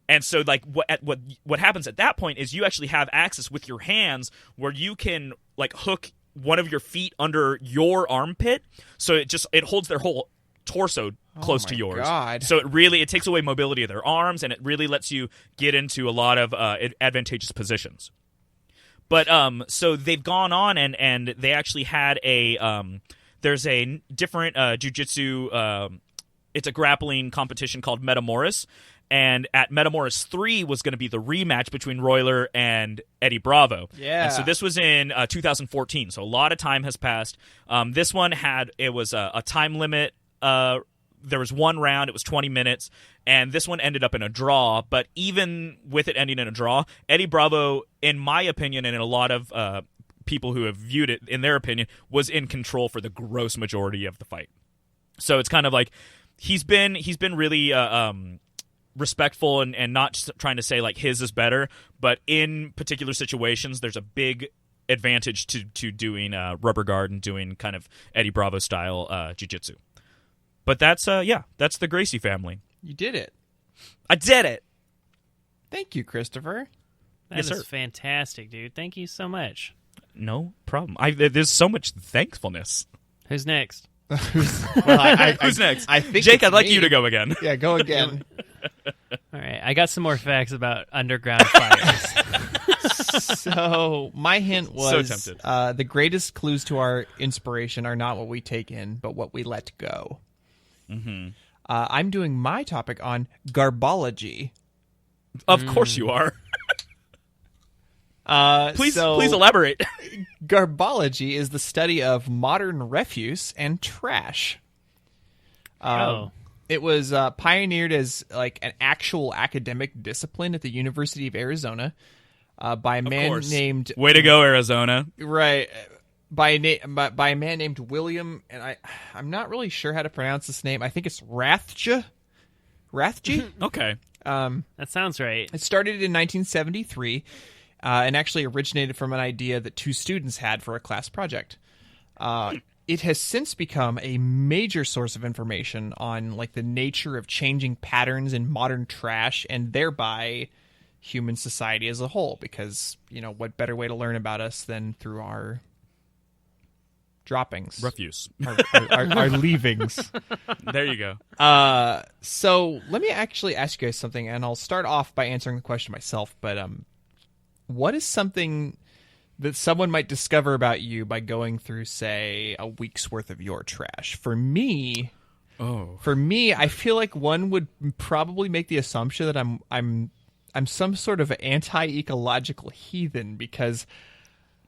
And so, like, what happens at that point is you actually have access with your hands where you can, like, hook one of your feet under your armpit, so it holds their whole torso close to yours. God. So it takes away mobility of their arms, and it really lets you get into a lot of advantageous positions. But so they've gone on, and they actually had there's a different jiu-jitsu. It's a grappling competition called Metamoris. And at Metamoris 3 was going to be the rematch between Royler and Eddie Bravo. Yeah. And so this was in 2014. So a lot of time has passed. This one was a time limit. There was one round. It was 20 minutes. And this one ended up in a draw. But even with it ending in a draw, Eddie Bravo, in my opinion, and in a lot of people who have viewed it, in their opinion, was in control for the gross majority of the fight. So it's kind of like he's been really respectful and not just trying to say like his is better, but in particular situations there's a big advantage to doing rubber guard and doing kind of Eddie Bravo style jiu-jitsu. But that's the Gracie family. You did it. I did it. Thank you, Christopher. That Yes, is sir. fantastic, dude. Thank you so much. No problem. There's so much thankfulness. Who's next? Well, Who's next? I think Jake, it's I'd like me. you to go again. Yeah, go again. All right, I got some more facts about underground fires. So my hint was So tempted. The greatest clues to our inspiration are not what we take in, but what we let go. Mm-hmm. I'm doing my topic on garbology. Of course you are. Please elaborate. Garbology is the study of modern refuse and trash. It was pioneered as like an actual academic discipline at the University of Arizona by a man named Way to go, Arizona. right by a man named William, and I'm not really sure how to pronounce this name. I think it's Rathje. Okay. That sounds right. It started in 1973 and actually originated from an idea that two students had for a class project. It has since become a major source of information on like the nature of changing patterns in modern trash and thereby human society as a whole, because, you know, what better way to learn about us than through our droppings. Refuse. Our leavings. There you go. So let me actually ask you guys something, and I'll start off by answering the question myself, but what is something that someone might discover about you by going through, say, a week's worth of your trash? For me, I feel like one would probably make the assumption that I'm some sort of anti-ecological heathen, because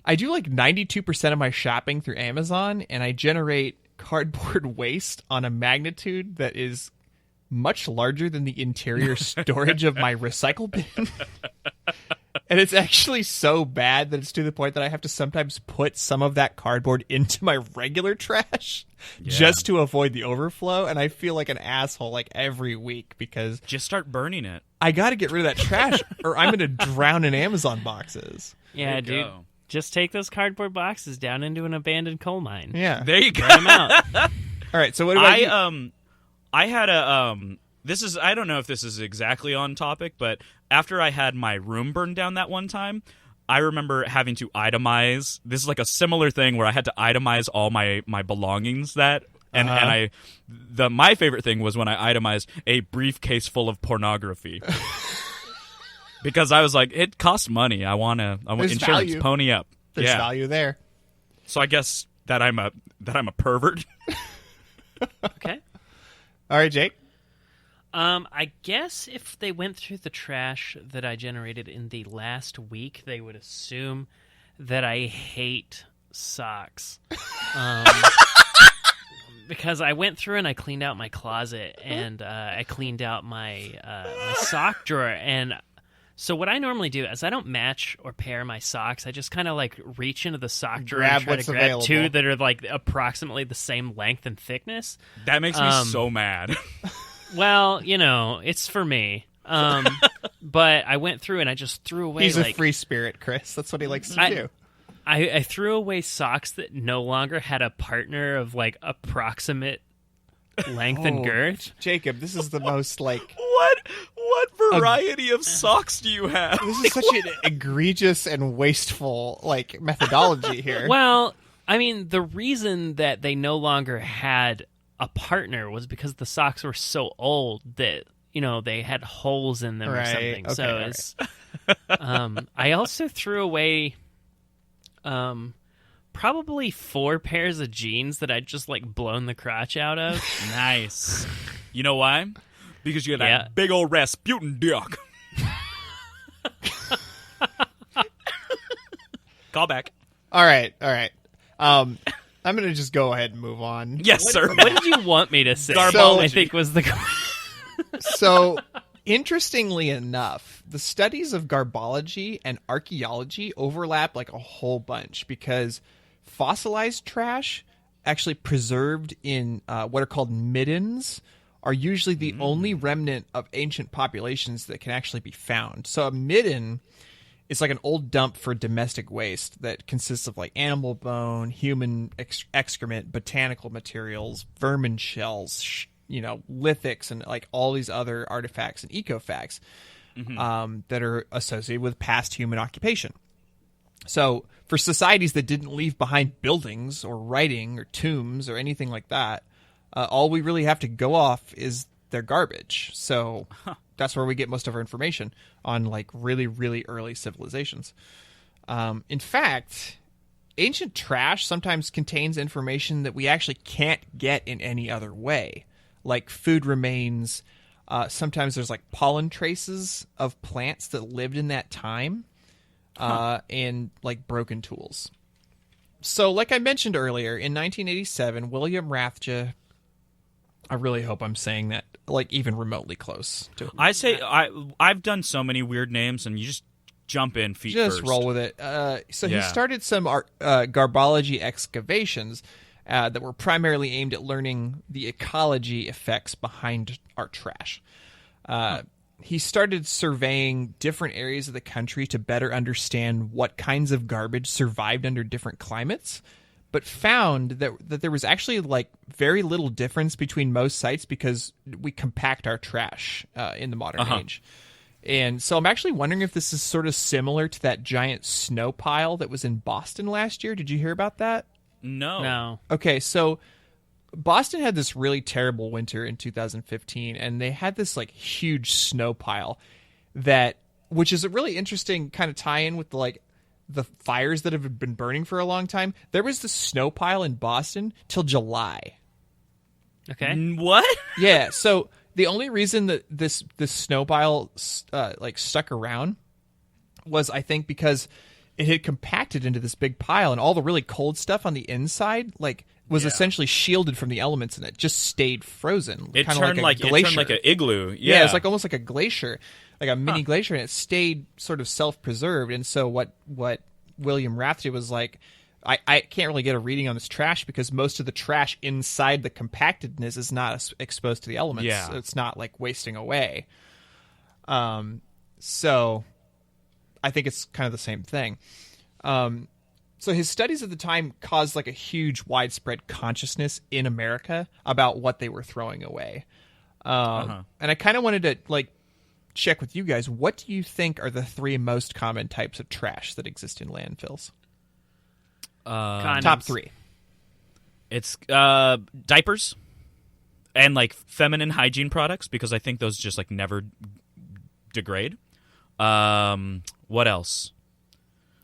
I do like 92% of my shopping through Amazon, and I generate cardboard waste on a magnitude that is much larger than the interior storage of my recycle bin. And it's actually so bad that it's to the point that I have to sometimes put some of that cardboard into my regular trash just to avoid the overflow. And I feel like an asshole like every week because Just start burning it. I got to get rid of that trash or I'm going to drown in Amazon boxes. Yeah, you dude. go. Just take those cardboard boxes down into an abandoned coal mine. Yeah. There you go. Burn them out. All right. So what about you? I had a I don't know if this is exactly on topic, but after I had my room burned down that one time, I remember having to itemize. This is like a similar thing where I had to itemize all my belongings my favorite thing was when I itemized a briefcase full of pornography. Because I was like, it costs money. I want There's insurance. value. Pony up. There's value there. So I guess that I'm a pervert. Okay. All right, Jake. I guess if they went through the trash that I generated in the last week, they would assume that I hate socks. Because I went through and I cleaned out my closet and I cleaned out my sock drawer. And so what I normally do is I don't match or pair my socks. I just kind of like reach into the sock drawer and try to grab two that are like approximately the same length and thickness. That makes me so mad. Well, it's for me. But I went through and I just threw away. He's a free spirit, Chris. That's what he likes to do. I threw away socks that no longer had a partner of like approximate length and girth. Jacob, this is the most like what variety of socks do you have? This is such an egregious and wasteful like methodology here. Well, I mean, the reason that they no longer had a partner was because the socks were so old that they had holes in them or something. Okay, so it's I also threw away probably 4 pairs of jeans that I'd just like blown the crotch out of. Nice. You know why? Because you have that big old Rasputin dick. Call back. All right. I'm going to just go ahead and move on. Yes, sir. What did you want me to say? Garbology. I think was the So, interestingly enough, the studies of garbology and archaeology overlap like a whole bunch because fossilized trash actually preserved in what are called middens are usually the only remnant of ancient populations that can actually be found. So a midden is like an old dump for domestic waste that consists of like animal bone, human excrement, botanical materials, vermin shells, lithics, and like all these other artifacts and ecofacts that are associated with past human occupation. So for societies that didn't leave behind buildings or writing or tombs or anything like that, all we really have to go off is their garbage. So that's where we get most of our information on like really, really early civilizations. In fact, ancient trash sometimes contains information that we actually can't get in any other way. Like food remains. Sometimes there's like pollen traces of plants that lived in that time, and like broken tools. So like I mentioned earlier, in 1987, William Rathje, I really hope I'm saying that like even remotely close to I say I've done so many weird names, and you just jump in feet just first. roll with it. He started some garbology excavations that were primarily aimed at learning the ecology effects behind our trash. He started surveying different areas of the country to better understand what kinds of garbage survived under different climates, but found that there was actually like very little difference between most sites because we compact our trash in the modern age. And so I'm actually wondering if this is sort of similar to that giant snow pile that was in Boston last year. Did you hear about that? No. Okay, so Boston had this really terrible winter in 2015, and they had this like huge snow pile which is a really interesting kind of tie-in with the fires that have been burning for a long time. There was the snow pile in Boston till July. Okay. What? Yeah, so the only reason that this snow pile stuck around was, I think, because it had compacted into this big pile, and all the really cold stuff on the inside was essentially shielded from the elements, and it just stayed frozen. It kind turned of like a glacier. It turned like an igloo. Yeah, it's like almost like a glacier, like a mini glacier, and it stayed sort of self-preserved. And so what William Rathje was like, I can't really get a reading on this trash because most of the trash inside the compactedness is not exposed to the elements. Yeah. So it's not like wasting away. So I think it's kind of the same thing. So his studies at the time caused like a huge widespread consciousness in America about what they were throwing away. And I kind of wanted to check with you guys. What do you think are the 3 most common types of trash that exist in landfills? Top 3. It's diapers and like feminine hygiene products, because I think those just like never degrade. What else?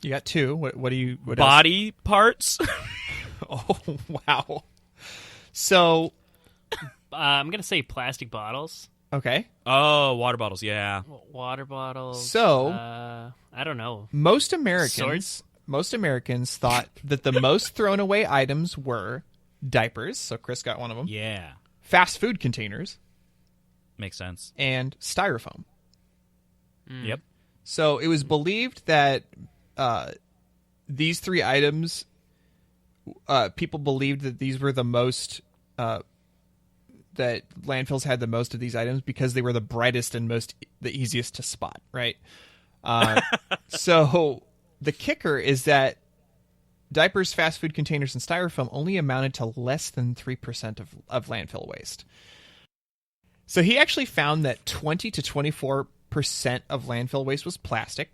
You got two. What do you? What Body parts. else? Oh, wow. So, I'm gonna say plastic bottles, okay. Oh, water bottles. Yeah. water bottles. So- I don't know. Most Americans Swords? thought that the most thrown away items were diapers. So Chris got one of them. Yeah. Fast food containers Makes sense. and styrofoam. Yep. So it was believed that these three items, people believed that these were the most, that landfills had the most of these items because they were the brightest and the easiest to spot, right? So the kicker is that diapers, fast food containers, and styrofoam only amounted to less than 3% of landfill waste. So he actually found that 20 to 24% of landfill waste was plastic,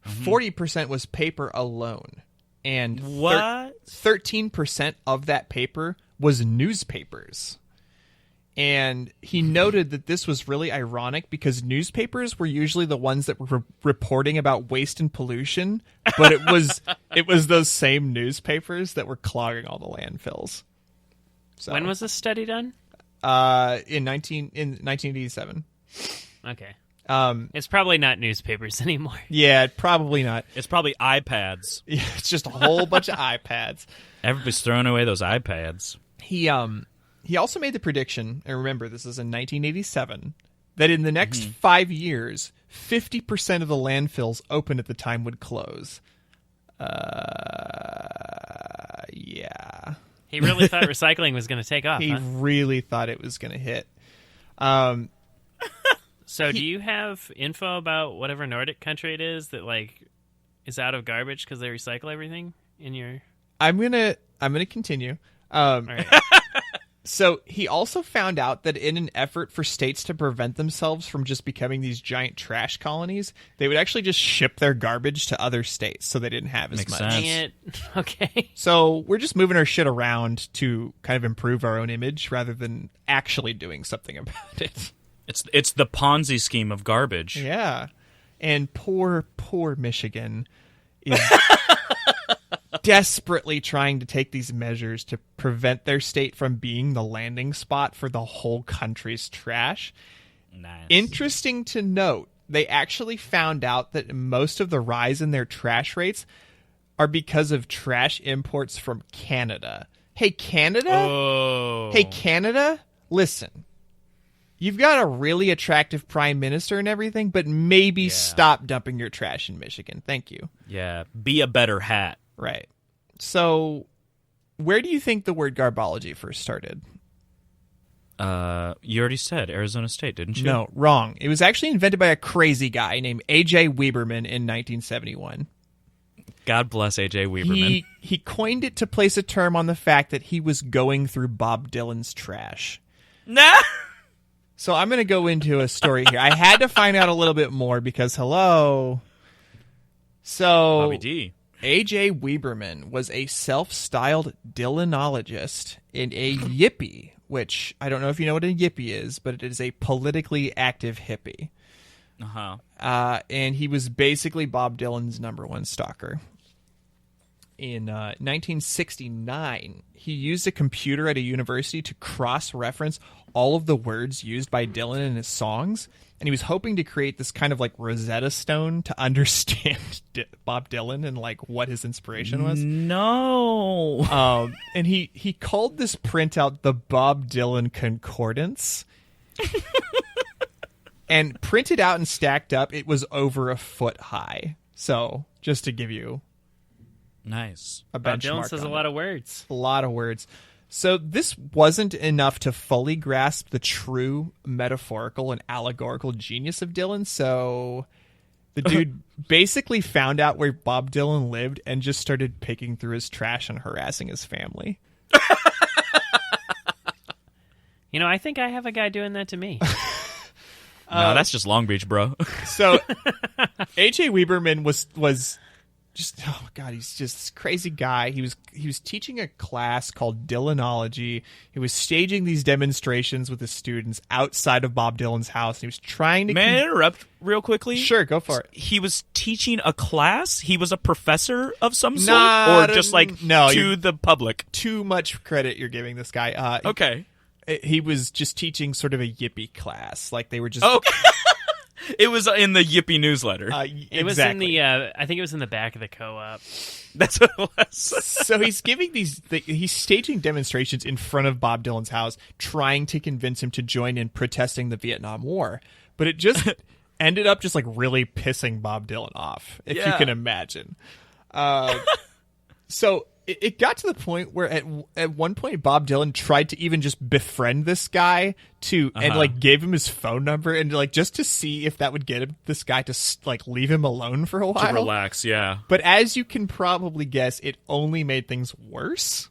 40% was paper alone, and What? 13% of that paper was newspapers. And he noted that this was really ironic because newspapers were usually the ones that were reporting about waste and pollution, but it was those same newspapers that were clogging all the landfills. So, When was this study done? in 1987? Okay. Um, It's probably not newspapers anymore. yeah, probably not. It's probably iPads. Yeah, it's just a whole bunch of iPads. Everybody's throwing away those iPads. He also made the prediction, and remember, this is in 1987, that in the next 5 years, 50% of the landfills open at the time would close. Yeah. He really thought recycling was going to take off, He huh? really thought it was going to hit. So do you have info about whatever Nordic country it is that, like, is out of garbage because they recycle everything in your... I'm gonna continue. All right. So he also found out that in an effort for states to prevent themselves from just becoming these giant trash colonies, they would actually just ship their garbage to other states so they didn't have as Makes much. sense. Dang it. Okay. So we're just moving our shit around to kind of improve our own image rather than actually doing something about it. It's the Ponzi scheme of garbage. Yeah. And poor Michigan is desperately trying to take these measures to prevent their state from being the landing spot for the whole country's trash. Nice. Interesting to note, they actually found out that most of the rise in their trash rates are because of trash imports from Canada. Hey, Canada? Oh. Hey, Canada? Listen. You've got a really attractive prime minister and everything, but maybe stop dumping your trash in Michigan. Thank you. Yeah. Be a better hat. Right. So, where do you think the word garbology first started? You already said Arizona State, didn't you? No, wrong. It was actually invented by a crazy guy named A.J. Weberman in 1971. God bless A.J. Weberman. He coined it to place a term on the fact that he was going through Bob Dylan's trash. Nah. So I'm going to go into a story here. I had to find out a little bit more because, hello. So, Bobby D. A.J. Weberman was a self-styled Dylanologist and a yippie, which I don't know if you know what a yippie is, but it is a politically active hippie. Uh-huh. And he was basically Bob Dylan's number one stalker. In 1969, he used a computer at a university to cross-reference all of the words used by Dylan in his songs, and he was hoping to create this kind of like Rosetta Stone to understand Bob Dylan and like what his inspiration was. No. And he called this printout the Bob Dylan Concordance. And printed out and stacked up, it was over a foot high. So just to give you Nice. a Bob benchmark, Dylan says a on lot it. of words. A lot of words. So this wasn't enough to fully grasp the true metaphorical and allegorical genius of Dylan. So the dude basically found out where Bob Dylan lived and just started picking through his trash and harassing his family. You know, I think I have a guy doing that to me. No, that's just Long Beach, bro. So A.J. Weberman was just oh my god, he's just this crazy guy. He was teaching a class called Dylanology. He was staging these demonstrations with his students outside of Bob Dylan's house. And he was trying to. May I interrupt real quickly? Sure, go for it. He was teaching a class. He was a professor of some sort, Not or just like no, to the public. Too much credit you're giving this guy. Okay, he was just teaching sort of a yippie class. Like they were just. Okay. It was in the Yippee newsletter. It was in the. I think it was in the back of the co-op. That's what it was. So he's giving he's staging demonstrations in front of Bob Dylan's house, trying to convince him to join in protesting the Vietnam War. But it just ended up just like really pissing Bob Dylan off, if you can imagine. So it got to the point where at one point Bob Dylan tried to even just befriend this guy and like gave him his phone number and like just to see if that would get this guy to like leave him alone for a while. To relax, yeah. But as you can probably guess, it only made things worse.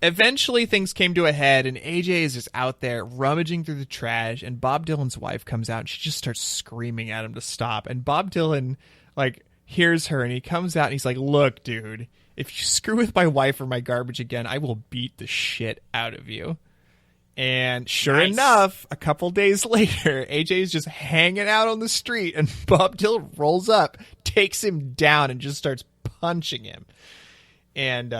Eventually things came to a head and AJ is just out there rummaging through the trash and Bob Dylan's wife comes out and she just starts screaming at him to stop. And Bob Dylan like hears her and he comes out and he's like, look, dude, if you screw with my wife or my garbage again, I will beat the shit out of you. And sure enough, a couple days later, AJ is just hanging out on the street and Bob Dylan rolls up, takes him down and just starts punching him. And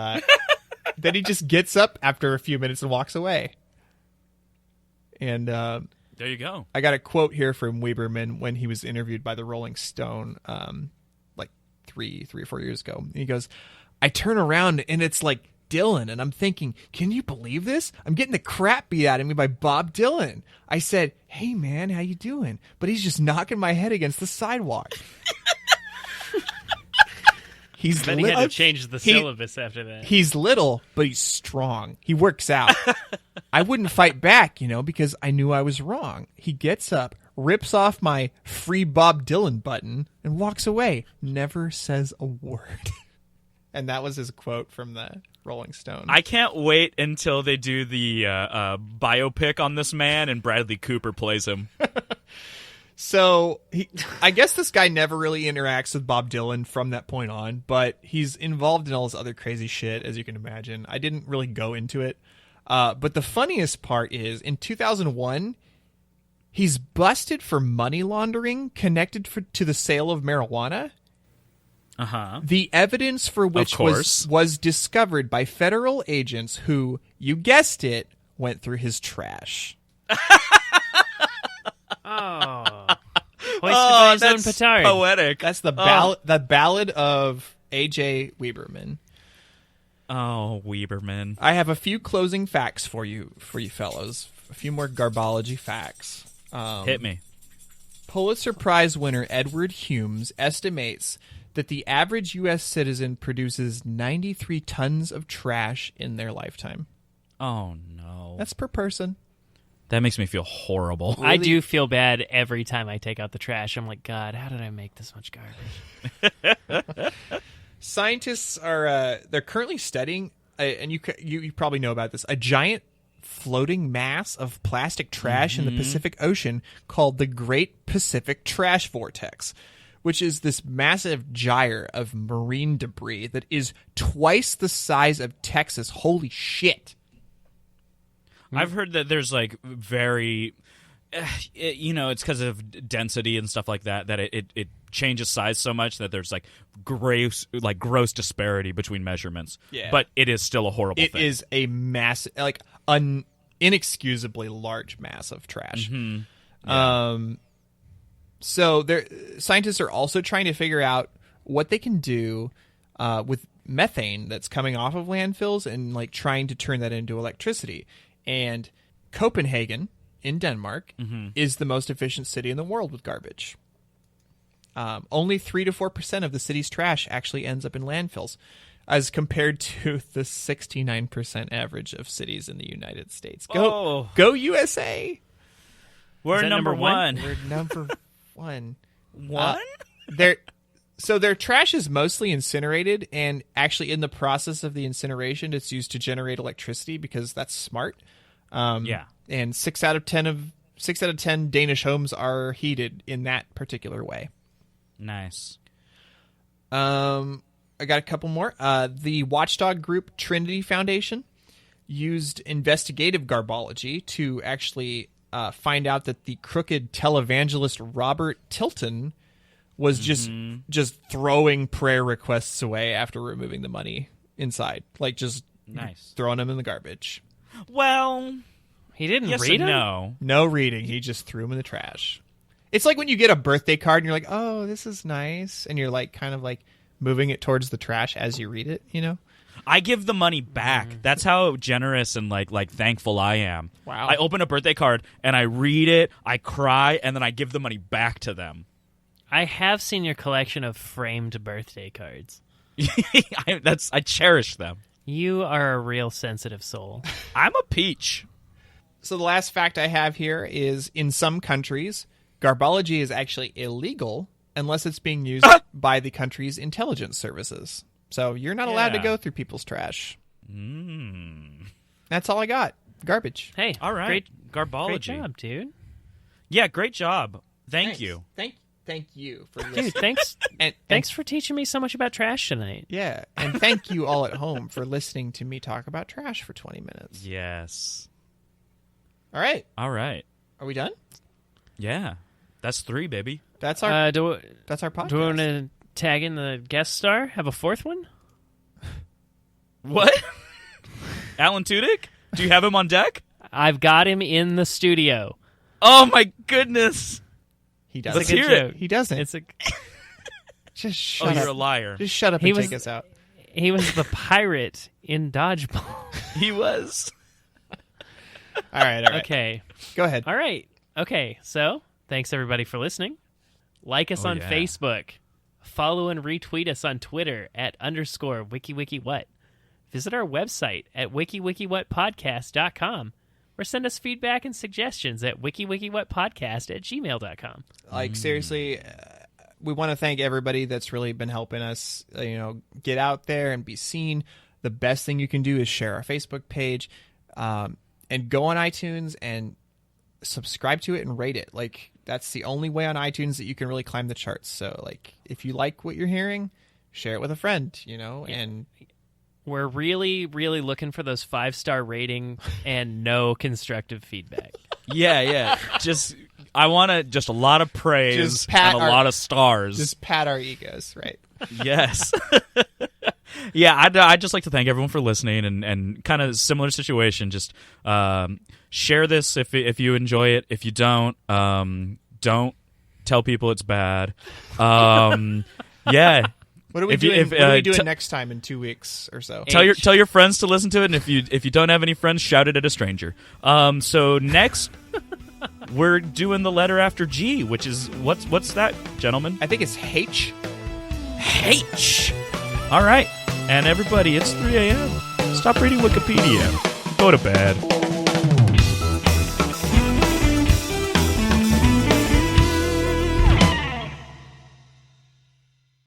then he just gets up after a few minutes and walks away. And there you go. I got a quote here from Weberman when he was interviewed by the Rolling Stone three or 4 years ago. He goes, I turn around and it's like Dylan and I'm thinking, can you believe this? I'm getting the crap beat out of me by Bob Dylan. I said, hey man, how you doing? But he's just knocking my head against the sidewalk. Then he had to change the syllabus after that. He's little, but he's strong. He works out. I wouldn't fight back, because I knew I was wrong. He gets up, rips off my free Bob Dylan button, and walks away. Never says a word. And that was his quote from the Rolling Stone. I can't wait until they do the biopic on this man and Bradley Cooper plays him. So I guess this guy never really interacts with Bob Dylan from that point on, but he's involved in all this other crazy shit, as you can imagine. I didn't really go into it. But the funniest part is, in 2001, he's busted for money laundering connected to the sale of marijuana. Uh-huh. The evidence for which was discovered by federal agents who, you guessed it, went through his trash. Oh, hoisted by his own petard. Poetic. That's the ballad of A.J. Weberman. Oh, Weberman. I have a few closing facts for you fellows. A few more garbology facts. Hit me. Pulitzer Prize winner Edward Humes estimates that the average U.S. citizen produces 93 tons of trash in their lifetime. Oh, no. That's per person. That makes me feel horrible. Really? I do feel bad every time I take out the trash. I'm like, God, how did I make this much garbage? Scientists are they're currently studying, and you probably know about this, a giant floating mass of plastic trash in the Pacific Ocean called the Great Pacific Trash Vortex, which is this massive gyre of marine debris that is twice the size of Texas. Holy shit. I've heard that there's like very, it's because of density and stuff like that, that it changes size so much that there's like gross disparity between measurements. Yeah. But it is still a horrible thing. It is a massive, inexcusably large mass of trash. Mm-hmm. Yeah. So scientists are also trying to figure out what they can do with methane that's coming off of landfills and like trying to turn that into electricity. And Copenhagen in Denmark is the most efficient city in the world with garbage. Only 3 to 4% of the city's trash actually ends up in landfills, as compared to the 69% average of cities in the United States. Go USA! We're number one. We're number one. One? So their trash is mostly incinerated, and actually in the process of the incineration, it's used to generate electricity because that's smart. Yeah. And 6 out of 10 Danish homes are heated in that particular way. Nice. I got a couple more. The watchdog group Trinity Foundation used investigative garbology to actually find out that the crooked televangelist Robert Tilton was just throwing prayer requests away after removing the money inside, like just Nice. throwing them in the garbage. Well, He didn't yes read and them? no. No reading. He just threw them in the trash. It's like when you get a birthday card and you're like, oh, this is nice. And you're like kind of like moving it towards the trash as you read it, you know? I give the money back. That's how generous and like thankful I am. Wow. I open a birthday card and I read it, I cry, and then I give the money back to them. I have seen your collection of framed birthday cards. I cherish them. You are a real sensitive soul. I'm a peach. So the last fact I have here is in some countries, garbology is actually illegal unless it's being used by the country's intelligence services. So you're not allowed to Yeah. go through people's trash. That's all I got. Garbage. Hey, All right. great Garbology. job, dude. Yeah, great job. Thank you. Thank you for listening. Dude, thanks. And Thanks for teaching me so much about trash tonight. yeah, and thank you all at home for listening to me talk about trash for 20 minutes. Yes. All right. All right. Are we done? Yeah. That's 3, baby. That's our Do that's our podcast. we want to tag in the guest star? Have a fourth one? What? Alan Tudyk? Do you have him on deck? I've got him in the studio. Oh, my goodness. He It's a doesn't. Let's good hear it. joke. He doesn't. It's a. Just Oh, shut you're a up. liar. Just shut up He and was- take us out. He was the pirate in Dodgeball. He was. All right. Okay. Go ahead. All right. Okay. So, thanks everybody for listening. Like us on yeah. Facebook. Follow and retweet us on Twitter at _WikiWikiWhat. Visit our website at wikiwikiwhatpodcast.com or send us feedback and suggestions at wikiwikiwhatpodcast@gmail.com. Like seriously, we want to thank everybody that's really been helping us, get out there and be seen. The best thing you can do is share our Facebook page, and go on iTunes and subscribe to it and rate it. Like that's the only way on iTunes that you can really climb the charts. So like if you like what you're hearing, share it with a friend, and We're really, really looking for those 5-star rating and no constructive feedback. Yeah. I want a lot of praise Just pat and a our- lot of stars. just pat our egos, right? Yes. Yeah, I'd just like to thank everyone for listening and kind of similar situation. Just share this if you enjoy it. If you don't tell people it's bad. Yeah. What are we If you- doing? if, What are we doing t- next time in 2 weeks or so? Tell your friends to listen to it, and if you don't have any friends, shout it at a stranger. So next, we're doing the letter after G, which is what's that, gentlemen? I think it's H. H. All right, and everybody, it's 3 a.m. Stop reading Wikipedia. Go to bed.